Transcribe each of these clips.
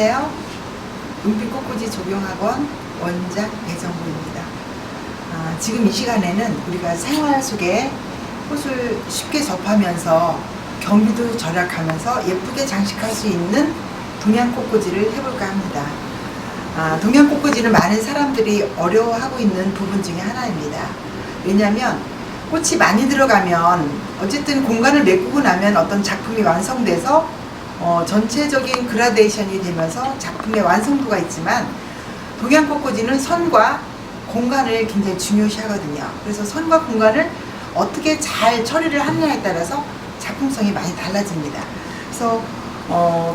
안녕하세요. 은빛꽃꽂이 조경학원 원장 배정구입니다. 지금 이 시간에는 우리가 생활 속에 꽃을 쉽게 접하면서 경비도 절약하면서 예쁘게 장식할 수 있는 동양꽃꽂이를 해볼까 합니다. 동양꽃꽂이는 많은 사람들이 어려워하고 있는 부분 중에 하나입니다. 왜냐하면 꽃이 많이 들어가면 어쨌든 공간을 메꾸고 나면 어떤 작품이 완성돼서 전체적인 그라데이션이 되면서 작품의 완성도가 있지만, 동양꽃꽂이는 선과 공간을 굉장히 중요시 하거든요. 그래서 선과 공간을 어떻게 잘 처리를 하느냐에 따라서 작품성이 많이 달라집니다. 그래서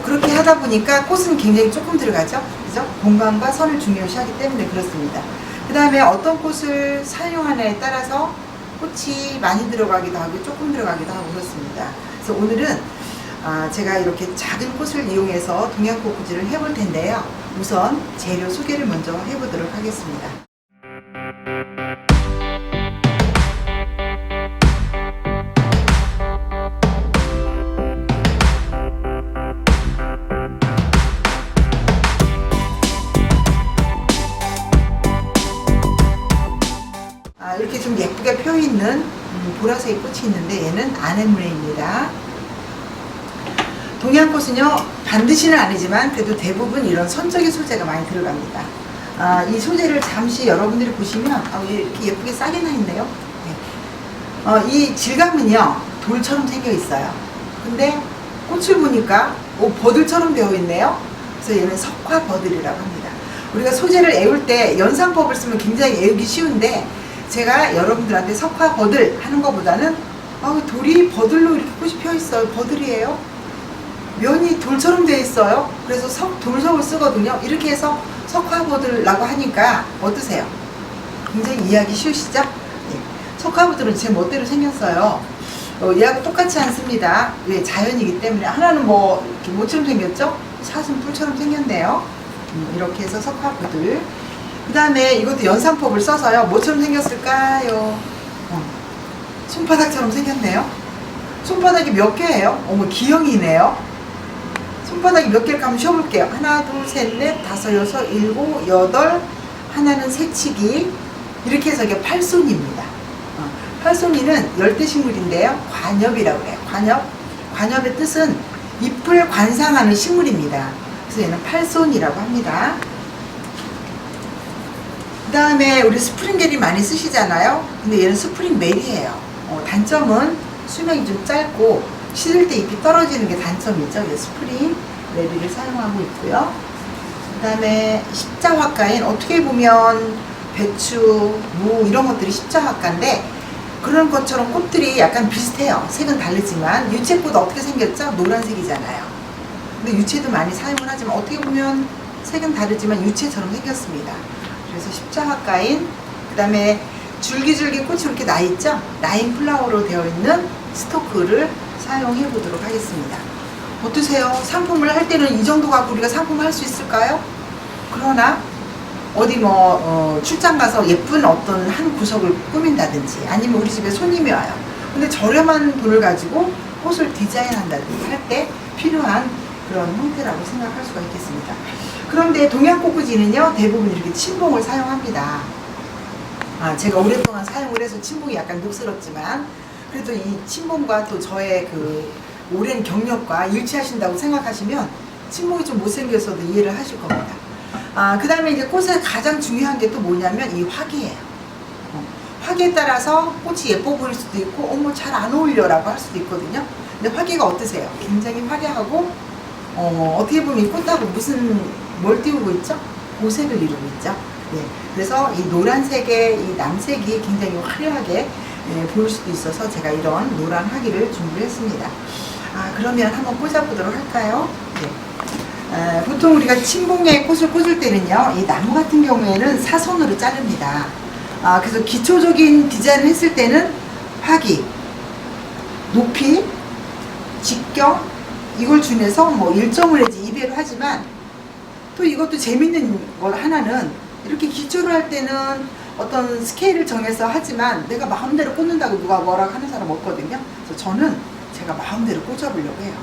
그렇게 하다 보니까 꽃은 굉장히 조금 들어가죠. 그죠? 공간과 선을 중요시 하기 때문에 그렇습니다. 그 다음에 어떤 꽃을 사용하느냐에 따라서 꽃이 많이 들어가기도 하고 조금 들어가기도 하고 그렇습니다. 그래서 오늘은 제가 이렇게 작은 꽃을 이용해서 동양꽃꽂이를 해볼 텐데요. 우선 재료 소개를 먼저 해보도록 하겠습니다. 이렇게 좀 예쁘게 펴있는 보라색 꽃이 있는데, 얘는 아네모네입니다. 동양꽃은요, 반드시는 아니지만 그래도 대부분 이런 선적인 소재가 많이 들어갑니다. 이 소재를 잠시 여러분들이 보시면 이렇게 예쁘게 싸게 나 있네요. 네. 이 질감은요, 돌처럼 생겨 있어요. 근데 꽃을 보니까 버들처럼 되어 있네요. 그래서 얘는 석화버들이라고 합니다. 우리가 소재를 애울 때 연상법을 쓰면 굉장히 애우기 쉬운데, 제가 여러분들한테 석화버들 하는 것보다는 돌이 버들로 이렇게 꽃이 펴 있어요. 버들이에요. 면이 돌처럼 되어 있어요. 그래서 돌석을 쓰거든요. 이렇게 해서 석화버들라고 하니까 어떠세요? 굉장히 이해하기 쉬우시죠? 네. 석화버들은 제 멋대로 생겼어요. 얘하고 똑같지 않습니다. 왜? 자연이기 때문에. 하나는 뭐 이렇게 모처럼 생겼죠? 사슴 뿔처럼 생겼네요. 이렇게 해서 석화버들. 그 다음에 이것도 연상법을 써서요. 뭐처럼 생겼을까요? 손바닥처럼 생겼네요. 손바닥이 몇 개예요? 기형이네요. 손바닥이 몇 개를 한번 쉬어볼게요. 하나, 둘, 셋, 넷, 다섯, 여섯, 일곱, 여덟. 하나는 새치기. 이렇게 해서 이게 팔손입니다. 팔손이는 열대식물인데요. 관엽이라고 해요. 관엽의 뜻은 잎을 관상하는 식물입니다. 그래서 얘는 팔손이라고 합니다. 그 다음에 우리 스프링게리 많이 쓰시잖아요. 근데 얘는 스프링메리예요. 단점은 수명이 좀 짧고 시들 때 잎이 떨어지는 게 단점이죠. 스프링메리를 사용하고 있고요. 그 다음에 십자화과인, 어떻게 보면 배추, 무 이런 것들이 십자화과인데, 그런 것처럼 꽃들이 약간 비슷해요. 색은 다르지만 유채꽃 어떻게 생겼죠? 노란색이잖아요. 근데 유채도 많이 사용을 하지만 어떻게 보면 색은 다르지만 유채처럼 생겼습니다. 그래서 십자화과인, 그 다음에 줄기줄기 꽃이 이렇게 나 있죠? 라인 플라워로 되어 있는 스토크를 사용해 보도록 하겠습니다. 어떠세요? 상품을 할 때는 이 정도 갖고 우리가 상품을 할 수 있을까요? 그러나 어디 출장 가서 예쁜 어떤 한 구석을 꾸민다든지, 아니면 우리 집에 손님이 와요. 근데 저렴한 돈을 가지고 꽃을 디자인한다든지 할 때 필요한 그런 형태라고 생각할 수가 있겠습니다. 그런데 동양꽃꽂이는요, 대부분 이렇게 침봉을 사용합니다. 제가 오랫동안 사용을 해서 침봉이 약간 녹슬었지만, 그래도 이 침봉과 또 저의 그 오랜 경력과 일치하신다고 생각하시면 침봉이 좀 못생겨서도 이해를 하실 겁니다. 그 다음에 이제 꽃에 가장 중요한 게 또 뭐냐면 이 화기예요. 화기에 따라서 꽃이 예뻐 보일 수도 있고, 잘 안 어울려라고 할 수도 있거든요. 근데 화기가 어떠세요? 굉장히 화려하고, 어떻게 보면 이 꽃하고 뭘 띄우고 있죠? 보색을 이루고 있죠. 네. 그래서 이 노란색의 이 남색이 굉장히 화려하게 보일 수도 있어서 제가 이런 노란 화기를 준비를 했습니다. 그러면 한번 꽂아보도록 할까요? 네. 보통 우리가 침봉에 꽃을 꽂을 때는요, 이 나무 같은 경우에는 사선으로 자릅니다. 그래서 기초적인 디자인을 했을 때는 화기, 높이, 직경, 이걸 준해서 일정을 해지 이배로 하지만, 또 이것도 재밌는 걸 하나는, 이렇게 기초를 할 때는 어떤 스케일을 정해서 하지만 내가 마음대로 꽂는다고 누가 뭐라고 하는 사람 없거든요. 그래서 저는 제가 마음대로 꽂아보려고 해요.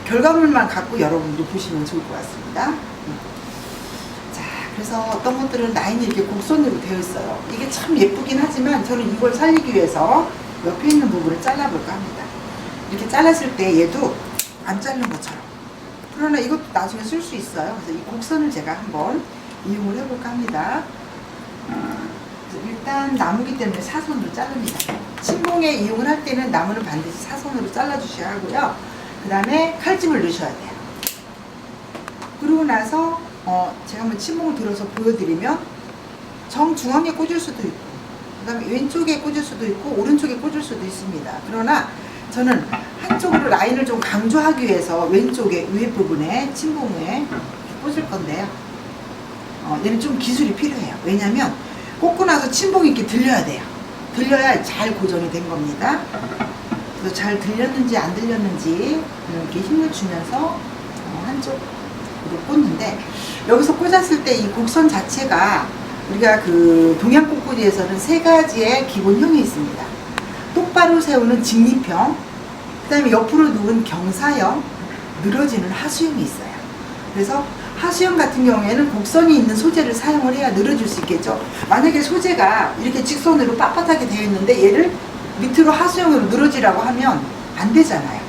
결과물만 갖고 여러분들이 보시면 좋을 것 같습니다. 자, 그래서 어떤 것들은 라인이 이렇게 곡선으로 되어 있어요. 이게 참 예쁘긴 하지만 저는 이걸 살리기 위해서 옆에 있는 부분을 잘라볼까 합니다. 이렇게 잘랐을 때 얘도 안 자른 것처럼. 그러나 이것도 나중에 쓸 수 있어요. 그래서 이 곡선을 제가 한번 이용을 해볼까 합니다. 일단 나무기 때문에 사선으로 자릅니다. 침봉에 이용을 할 때는 나무는 반드시 사선으로 잘라주셔야 하고요. 그 다음에 칼집을 넣으셔야 돼요. 그러고 나서 제가 한번 침봉을 들어서 보여드리면 정중앙에 꽂을 수도 있고 그 다음에 왼쪽에 꽂을 수도 있고 오른쪽에 꽂을 수도 있습니다. 그러나 저는 한쪽으로 라인을 좀 강조하기 위해서 왼쪽에 위에 부분에 침봉에 꽂을 건데요. 얘는 좀 기술이 필요해요. 왜냐면 꽂고 나서 침봉이 이렇게 들려야 돼요. 들려야 잘 고정이 된 겁니다. 그래서 잘 들렸는지 안 들렸는지 이렇게 힘을 주면서 한쪽으로 꽂는데, 여기서 꽂았을 때 이 곡선 자체가 우리가 그 동양 꽃꽂이에서는 세 가지의 기본형이 있습니다. 똑바로 세우는 직립형, 그 다음에 옆으로 누운 경사형, 늘어지는 하수형이 있어요. 그래서 하수형 같은 경우에는 곡선이 있는 소재를 사용을 해야 늘어질 수 있겠죠. 만약에 소재가 이렇게 직선으로 빳빳하게 되어 있는데 얘를 밑으로 하수형으로 늘어지라고 하면 안 되잖아요.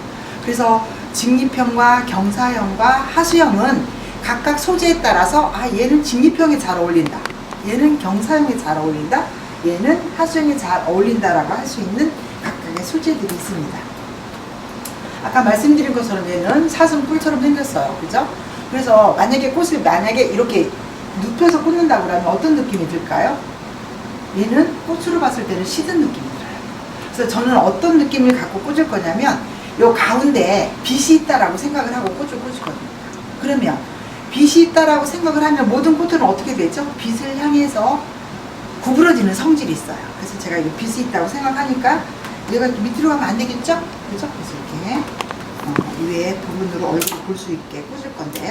그래서 직립형과 경사형과 하수형은 각각 소재에 따라서 얘는 직립형에 잘 어울린다, 얘는 경사형에 잘 어울린다, 얘는 하수형에 잘 어울린다라고 할 수 있는 각각의 소재들이 있습니다. 아까 말씀드린 것처럼 얘는 사슴 뿔처럼 생겼어요. 그죠? 그래서 만약에 꽃을 이렇게 눕혀서 꽂는다고 하면 어떤 느낌이 들까요? 얘는 꽃으로 봤을 때는 시든 느낌이 들어요. 그래서 저는 어떤 느낌을 갖고 꽂을 거냐면 요 가운데 빛이 있다라고 생각을 하고 꽃을 꽂거든요. 그러면 빛이 있다라고 생각을 하면 모든 꽃들은 어떻게 되죠? 빛을 향해서 구부러지는 성질이 있어요. 그래서 제가 이 빛이 있다고 생각하니까 얘가 밑으로 가면 안 되겠죠? 그죠? 그래서 이렇게 위에 부분으로 얼굴을 볼 수 있게 꽂을 건데요.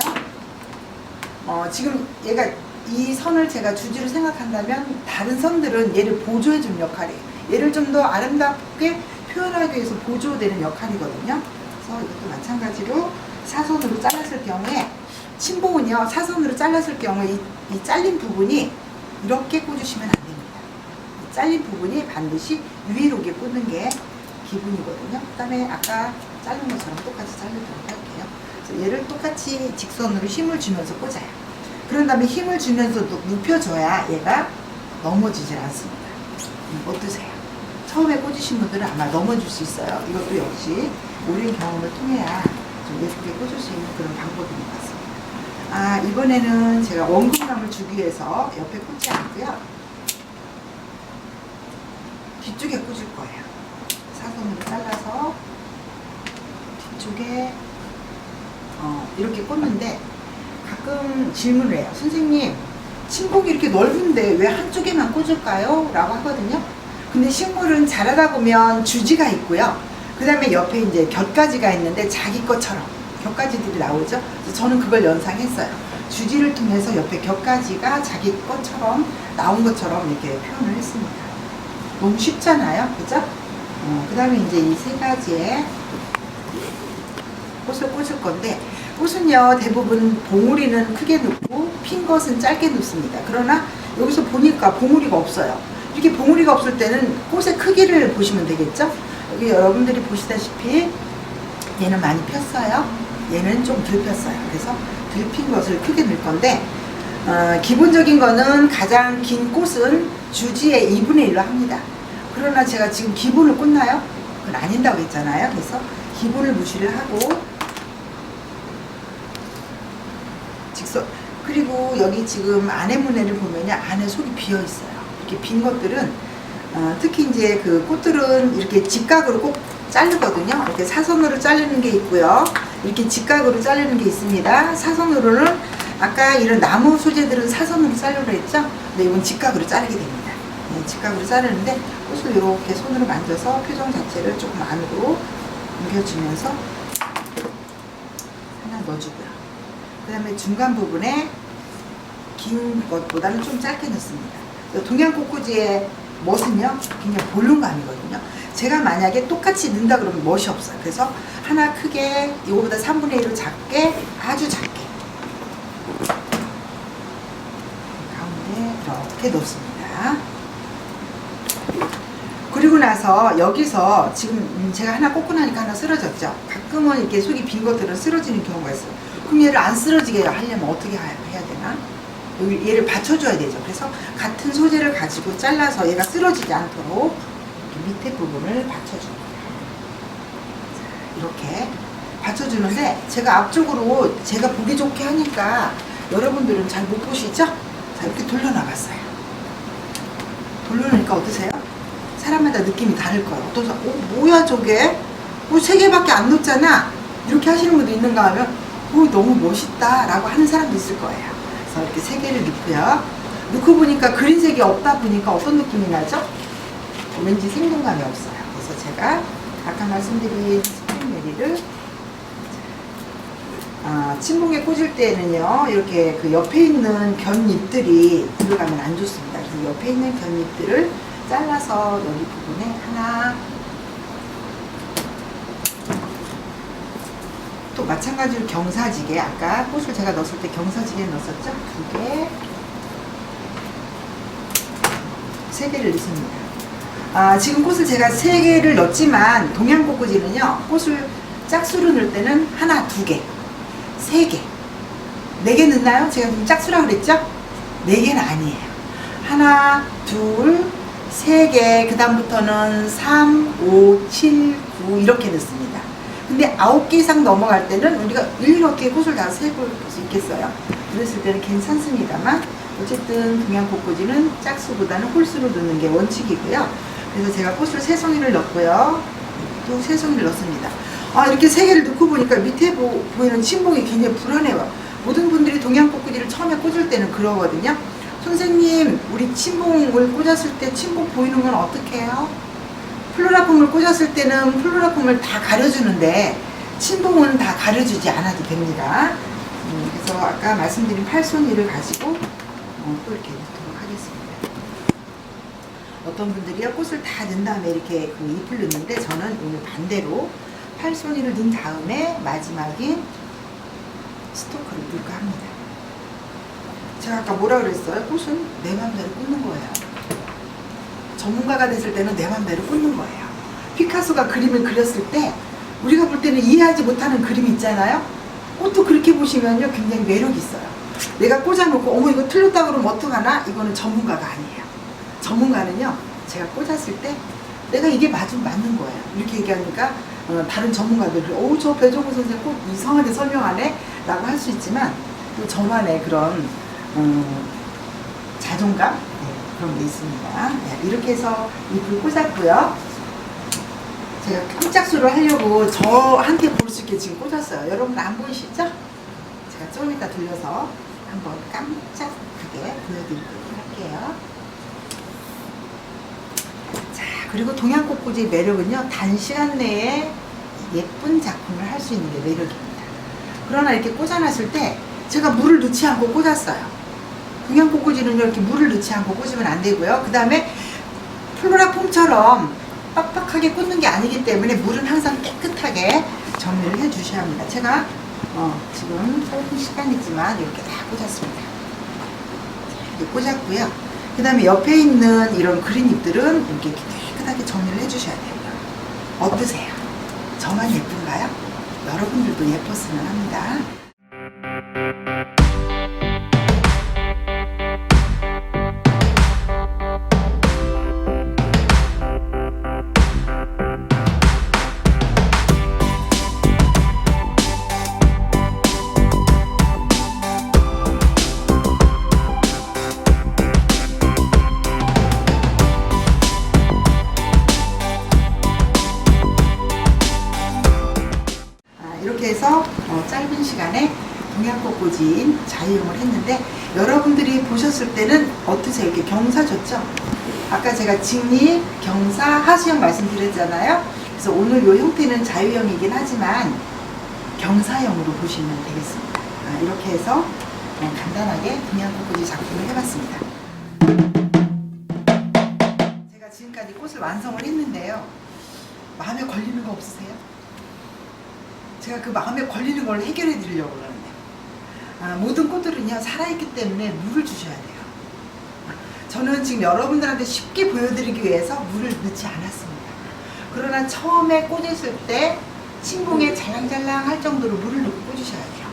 지금 얘가 이 선을 제가 주지로 생각한다면 다른 선들은 얘를 보조해 준 역할이에요. 얘를 좀 더 아름답게 표현하기 위해서 보조되는 역할이거든요. 그래서 이것도 마찬가지로 사선으로 잘랐을 경우에, 침봉은요 사선으로 잘랐을 경우에 이 잘린 부분이 이렇게 꽂으시면 안 됩니다. 이 잘린 부분이 반드시 위로게 꽂는 게 기본이거든요. 그 다음에 아까 자른 것처럼 똑같이 자르도록 할게요. 그래서 얘를 똑같이 직선으로 힘을 주면서 꽂아요. 그런 다음에 힘을 주면서 눕혀줘야 얘가 넘어지질 않습니다. 어떠세요? 처음에 꽂으신 분들은 아마 넘어질 수 있어요. 이것도 역시 오랜 경험을 통해야 좀 예쁘게 꽂을 수 있는 그런 방법인 것 같습니다. 이번에는 제가 원근감을 주기 위해서 옆에 꽂지 않고요. 뒤쪽에 꽂을 거예요. 사선으로 잘라서 뒤쪽에 이렇게 꽂는데, 가끔 질문을 해요. 선생님, 침봉이 이렇게 넓은데 왜 한쪽에만 꽂을까요? 라고 하거든요. 근데 식물은 자라다 보면 주지가 있고요. 그 다음에 옆에 이제 곁가지가 있는데 자기 것처럼 곁가지들이 나오죠. 그래서 저는 그걸 연상했어요. 주지를 통해서 옆에 곁가지가 자기 것처럼 나온 것처럼 이렇게 표현을 했습니다. 너무 쉽잖아요. 그죠? 그 다음에 이제 이 세 가지의 꽃을 꽂을 건데, 꽃은요 대부분 봉우리는 크게 넣고 핀 것은 짧게 넣습니다. 그러나 여기서 보니까 봉우리가 없어요. 이렇게 봉우리가 없을 때는 꽃의 크기를 보시면 되겠죠. 여기 여러분들이 보시다시피 얘는 많이 폈어요. 얘는 좀 덜 폈어요. 그래서 덜 핀 것을 크게 넣을 건데, 기본적인 거는 가장 긴 꽃은 주지의 2분의 1로 합니다. 그러나 제가 지금 기본을 꽂나요? 그건 아닌다고 했잖아요. 그래서 기본을 무시를 하고 직선, 그리고 여기 지금 안에 문에를 보면요, 안에 속이 비어 있어요. 이렇게 빈 것들은 특히 이제 그 꽃들은 이렇게 직각으로 꼭 자르거든요. 이렇게 사선으로 자르는 게 있고요, 이렇게 직각으로 자르는 게 있습니다. 사선으로는 아까 이런 나무 소재들은 사선으로 자르려 했죠. 근데 이건 직각으로 자르게 됩니다. 네, 직각으로 자르는데 꽃을 이렇게 손으로 만져서 표정 자체를 조금 안으로 옮겨주면서 하나 넣어주고요. 그 다음에 중간 부분에 긴 것보다는 좀 짧게 넣습니다. 동양 꽃꽂이의 멋은요 굉장히 볼륨감이거든요. 제가 만약에 똑같이 넣는다 그러면 멋이 없어요. 그래서 하나 크게, 이거보다 3분의 1로 작게, 아주 작게 이렇게 놓습니다. 그리고 나서 여기서 지금 제가 하나 꽂고 나니까 하나 쓰러졌죠. 가끔은 이렇게 속이 빈 것들은 쓰러지는 경우가 있어요. 그럼 얘를 안 쓰러지게 하려면 어떻게 해야 되나? 얘를 받쳐줘야 되죠. 그래서 같은 소재를 가지고 잘라서 얘가 쓰러지지 않도록 밑에 부분을 받쳐줍니다. 이렇게 받쳐주는데 제가 앞쪽으로 제가 보기 좋게 하니까 여러분들은 잘 못 보시죠? 자, 이렇게 돌려놔봤어요. 돌려놓으니까 어떠세요? 사람마다 느낌이 다를 거예요. 어떤 사람, 뭐야 저게? 세 개밖에 안 놓잖아? 이렇게 하시는 분도 있는가 하면, 너무 멋있다 라고 하는 사람도 있을 거예요. 그래서 이렇게 3개를 넣고요. 넣고 보니까 그린색이 없다 보니까 어떤 느낌이 나죠? 왠지 생동감이 없어요. 그래서 제가 아까 말씀드린 스프링 메리를 침봉에 꽂을 때는요, 이렇게 그 옆에 있는 견잎들이 들어가면 안 좋습니다. 그래서 옆에 있는 견잎들을 잘라서 여기 부분에 하나, 또 마찬가지로 경사지게, 아까 꽃을 제가 넣었을 때 경사지게 넣었었죠? 2개, 3개를 넣습니다. 지금 꽃을 제가 3개를 넣었지만 동양꽃꽂이는요, 꽃을 짝수로 넣을 때는 하나, 2개, 3개, 4개 넣나요? 제가 지금 짝수라고 그랬죠? 4개는 아니에요. 하나, 둘, 3개, 그 다음부터는 3, 5, 7, 9 이렇게 넣습니다. 근데 9개 이상 넘어갈 때는 우리가 일일이 어떻게 꽃을 다 세볼 수 있겠어요? 그랬을 때는 괜찮습니다만, 어쨌든 동양꽃꽂이는 짝수보다는 홀수로 넣는 게 원칙이고요. 그래서 제가 꽃을 3송이를 넣었고요. 또 3송이를 넣습니다. 이렇게 3개를 넣고 보니까 밑에 보이는 침봉이 굉장히 불안해요. 모든 분들이 동양꽃꽂이를 처음에 꽂을 때는 그러거든요. 선생님, 우리 침봉을 꽂았을 때 침봉 보이는 건 어떻게 해요? 플로라폼을 꽂았을 때는 플로라폼을 다 가려주는데 침봉은 다 가려주지 않아도 됩니다. 그래서 아까 말씀드린 팔손이를 가지고 또 이렇게 넣도록 하겠습니다. 어떤 분들이요, 꽃을 다 넣은 다음에 이렇게 그 잎을 넣는데 저는 오늘 반대로 팔손이를 넣은 다음에 마지막인 스토크를 넣을까 합니다. 제가 아까 뭐라 그랬어요? 꽃은 내 맘대로 꽂는 거예요. 전문가가 됐을 때는 내 맘대로 꽂는 거예요. 피카소가 그림을 그렸을 때 우리가 볼 때는 이해하지 못하는 그림이 있잖아요. 꽃도 그렇게 보시면요, 굉장히 매력이 있어요. 내가 꽂아놓고 어머 이거 틀렸다 그러면 어떡하나? 이거는 전문가가 아니에요. 전문가는요, 제가 꽂았을 때 내가 이게 맞는 거예요. 이렇게 얘기하니까 다른 전문가들은 저 배종우 선생님 꼭 이상하게 설명하네? 라고 할 수 있지만 또 저만의 그런 자존감? 그런 게 있습니다. 이렇게 해서 잎을 꽂았고요. 제가 깜짝수를 하려고 저한테 볼 수 있게 지금 꽂았어요. 여러분 안 보이시죠? 제가 좀 이따 돌려서 한번 깜짝하게 보여드리도록 할게요. 자, 그리고 동양꽃꽂이의 매력은요, 단시간 내에 예쁜 작품을 할 수 있는 게 매력입니다. 그러나 이렇게 꽂아놨을 때 제가 물을 넣지 않고 꽂았어요. 동양꽃꽂이는요, 이렇게 물을 넣지 않고 꽂으면 안 되고요. 그 다음에 플로라폼처럼 빡빡하게 꽂는 게 아니기 때문에 물은 항상 깨끗하게 정리를 해 주셔야 합니다. 제가 지금 짧은 시간이지만 이렇게 다 꽂았습니다. 이렇게 꽂았고요. 그 다음에 옆에 있는 이런 그린 잎들은 이렇게 깨끗하게 정리를 해 주셔야 됩니다. 어떠세요? 저만 예쁜가요? 여러분들도 예뻤으면 합니다. 이렇게 해서 짧은 시간에 동양꽃꽂이인 자유용을 했는데 여러분들이 보셨을 때는 어떠세요? 이렇게 경사 좋죠? 아까 제가 직립, 경사, 하수형 말씀드렸잖아요. 그래서 오늘 이 형태는 자유형이긴 하지만 경사형으로 보시면 되겠습니다. 이렇게 해서 간단하게 동양꽃꽂이 작품을 해봤습니다. 제가 지금까지 꽃을 완성을 했는데요. 마음에 걸리는 거 없으세요? 제가 그 마음에 걸리는 걸 해결해 드리려고 그러는데 모든 꽃들은요, 살아있기 때문에 물을 주셔야 돼요. 저는 지금 여러분들한테 쉽게 보여드리기 위해서 물을 넣지 않았습니다. 그러나 처음에 꽂으실 때 침봉에 잘랑잘랑 할 정도로 물을 넣고 꽂으셔야 돼요.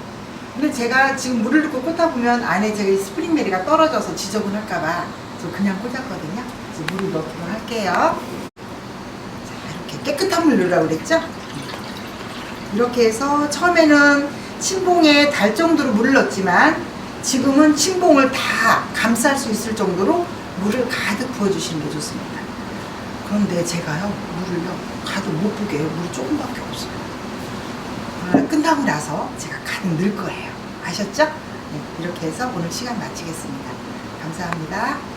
근데 제가 지금 물을 넣고 꽂다 보면 안에 제가 스프링베리가 떨어져서 지저분할까봐 저 그냥 꽂았거든요. 이제 물을 넣도록 할게요. 자, 이렇게 깨끗한 물 넣으라고 그랬죠? 이렇게 해서 처음에는 침봉에 달 정도로 물을 넣었지만 지금은 침봉을 다 감쌀 수 있을 정도로 물을 가득 부어주시는 게 좋습니다. 그런데 제가요, 물을요, 가득 못 부게 해요. 물이 조금밖에 없어요. 그러나 끝나고 나서 제가 가득 넣을 거예요. 아셨죠? 네, 이렇게 해서 오늘 시간 마치겠습니다. 감사합니다.